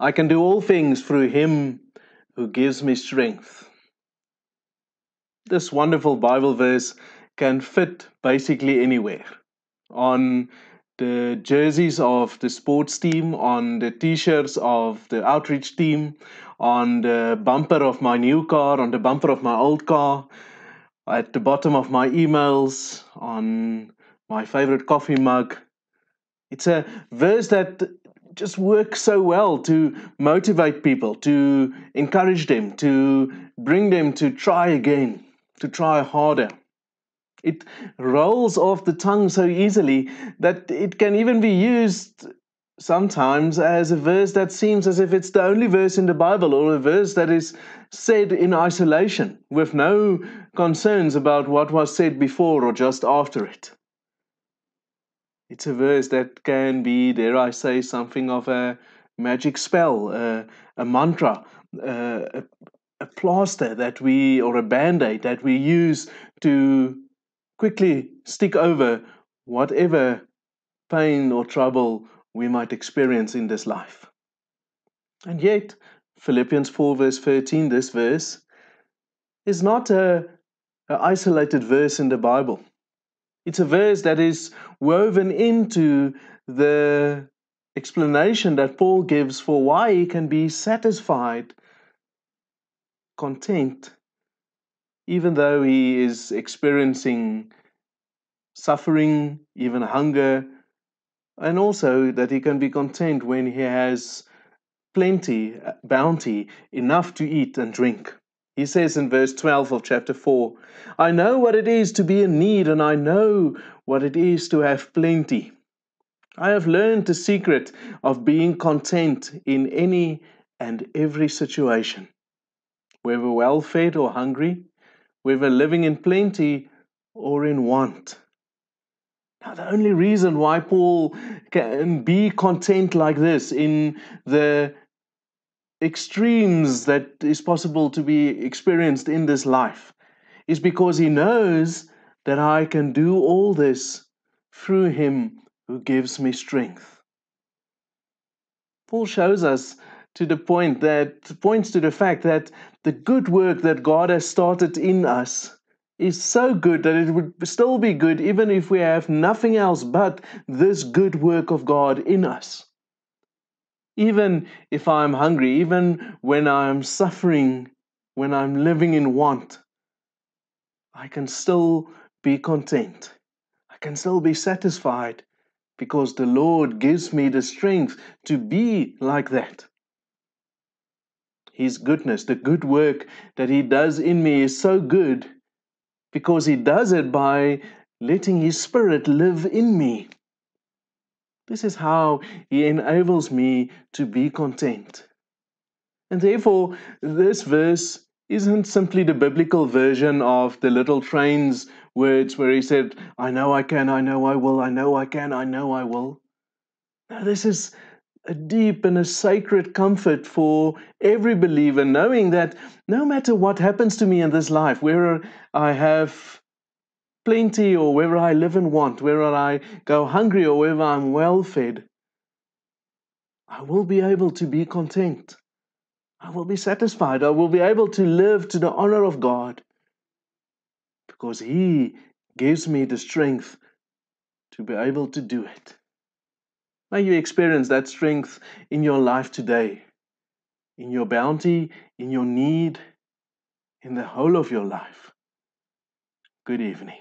I can do all things through Him who gives me strength. This wonderful Bible verse can fit basically anywhere. On the jerseys of the sports team, on the t-shirts of the outreach team, on the bumper of my new car, on the bumper of my old car, at the bottom of my emails, on my favorite coffee mug. It's a verse that just works so well to motivate people, to encourage them, to bring them to try again, to try harder. It rolls off the tongue so easily that it can even be used sometimes as a verse that seems as if it's the only verse in the Bible, or a verse that is said in isolation with no concerns about what was said before or just after it. It's a verse that can be, dare I say, something of a magic spell, a mantra, a plaster that we, or a band-aid that we use to quickly stick over whatever pain or trouble we might experience in this life. And yet, Philippians 4 verse 13, this verse, is not an isolated verse in the Bible. It's a verse that is woven into the explanation that Paul gives for why he can be satisfied, content, even though he is experiencing suffering, even hunger, and also that he can be content when he has plenty, bounty, enough to eat and drink. He says in verse 12 of chapter 4, I know what it is to be in need, and I know what it is to have plenty. I have learned the secret of being content in any and every situation, whether well fed or hungry, whether living in plenty or in want. Now, the only reason why Paul can be content like this in the extremes that is possible to be experienced in this life is because he knows that I can do all this through Him who gives me strength. Paul shows us to the point that points to the fact that the good work that God has started in us is so good that it would still be good even if we have nothing else but this good work of God in us. Even if I'm hungry, even when I'm suffering, when I'm living in want, I can still be content. I can still be satisfied because the Lord gives me the strength to be like that. His goodness, the good work that He does in me is so good because He does it by letting His Spirit live in me. This is how He enables me to be content. And therefore, this verse isn't simply the biblical version of the little train's words where he said, I know I can, I know I will, I know I can, I know I will. Now, this is a deep and a sacred comfort for every believer, knowing that no matter what happens to me in this life, whether I have plenty or whether I live in want, whether I go hungry or whether I'm well fed, I will be able to be content. I will be satisfied. I will be able to live to the honor of God because He gives me the strength to be able to do it. May you experience that strength in your life today, in your bounty, in your need, in the whole of your life. Good evening.